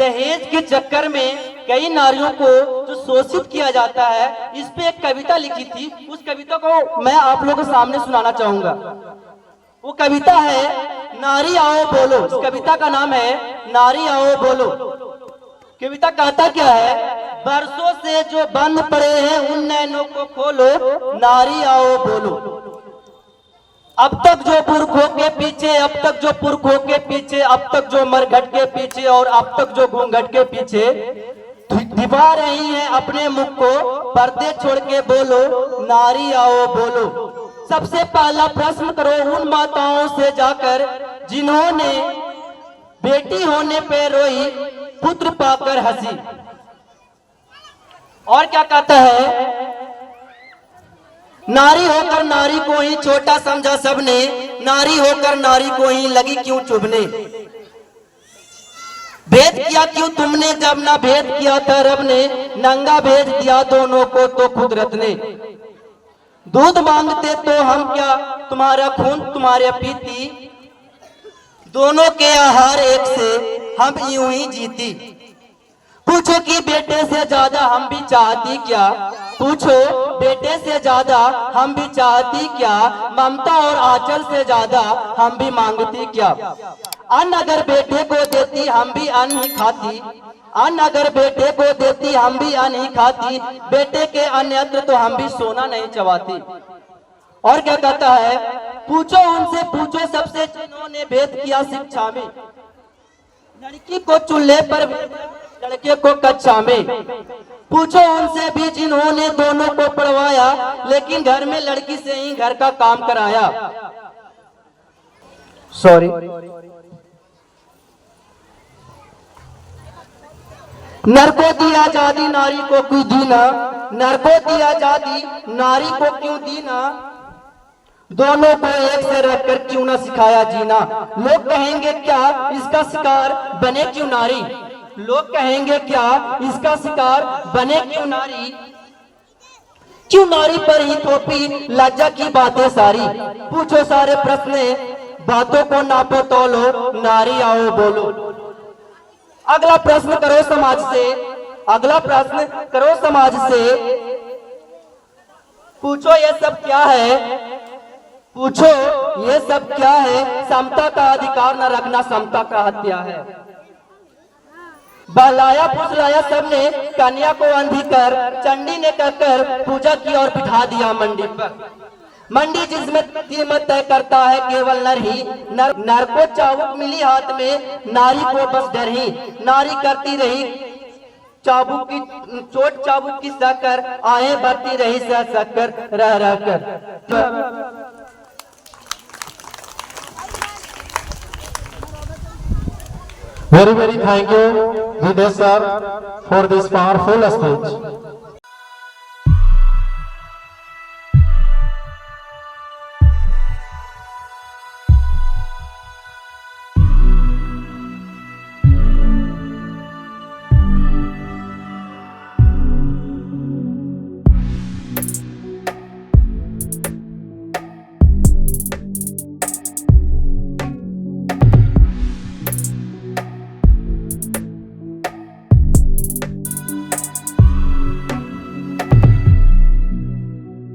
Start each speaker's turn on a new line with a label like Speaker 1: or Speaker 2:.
Speaker 1: दहेज के चक्कर में कई नारियों को जो शोषित किया जाता है, इस पे एक कविता लिखी थी। उस कविता को मैं आप लोगों के सामने सुनाना चाहूंगा। वो कविता है नारी आओ बोलो। इस कविता का नाम है नारी आओ बोलो। कविता कहता क्या है, बरसों से जो बंद पड़े हैं उन नैनों को खोलो, नारी आओ बोलो। अब तक जो पुरखों के पीछे, अब तक जो पुरखों के पीछे, अब तक जो मरघट के पीछे और अब तक जो घूंघट के पीछे दिवा रही हैं अपने मुख को, पर्दे छोड़ के बोलो, नारी आओ बोलो। सबसे पहला प्रश्न करो उन माताओं से जाकर जिन्होंने बेटी होने पे रोई, पुत्र पाकर हंसी। और क्या कहता है, नारी होकर नारी को ही छोटा समझा सबने, नारी होकर नारी को ही लगी क्यों चुभने। भेद किया क्यों तुमने जब ना भेद किया था रब ने, नंगा भेज दिया दोनों को तो कुदरत ने। दूध मांगते तो हम क्या तुम्हारा खून तुम्हारे पीती, दोनों के आहार एक से हम यूं ही जीती। पूछो कि बेटे से ज्यादा हम भी चाहती क्या, पूछो बेटे से ज्यादा हम भी चाहती क्या, ममता और आंचल से ज्यादा हम भी मांगती क्या। अन्न अगर बेटे को देती हम भी अन्न ही खाती, अन्न अगर बेटे को देती हम भी अन्न ही खाती, बेटे के अन्यत्र तो हम भी सोना नहीं चबाती। और क्या कहता है, पूछो उनसे पूछो सबसे जिन्होंने भेद किया शिक्षा में, लड़की को चूल्हे पर लड़के को कक्षा में। पूछो उनसे भी जिन्होंने दोनों को पढ़वाया, लेकिन घर में लड़की से ही घर का काम कराया। सॉरी, नर को दी आजादी नारी को क्यों दीना, नर को दी आजादी नारी को क्यों दीना, दोनों को एक से रखकर क्यों ना सिखाया जीना। लोग कहेंगे क्या इसका शिकार बने क्यों नारी, लोग कहेंगे क्या इसका शिकार बने क्यों नारी। क्यों नारी पर ही थोपी लज्जा की बातें सारी, पूछो सारे प्रश्न बातों को नापो तोलो, नारी आओ बोलो। अगला प्रश्न करो समाज से, अगला प्रश्न करो समाज से, पूछो ये सब क्या है, पूछो ये सब क्या है। समता का अधिकार न रखना समता का हत्या है। बहलाया फुसलाया सबने कन्या को अंधी कर, चंडी ने कहकर पूजा की और बिठा दिया मंडी पर। मंडी जिसमें कीमत तय करता है केवल नर ही, नर को चाबुक मिली हाथ में, नारी को बस डर ही। नारी करती रही चाबुक की चोट, चाबुक की सहकर आए बढ़ती रही सह सहकर रह रह कर।
Speaker 2: Very, very thank you, Hitesh sir, for this powerful speech.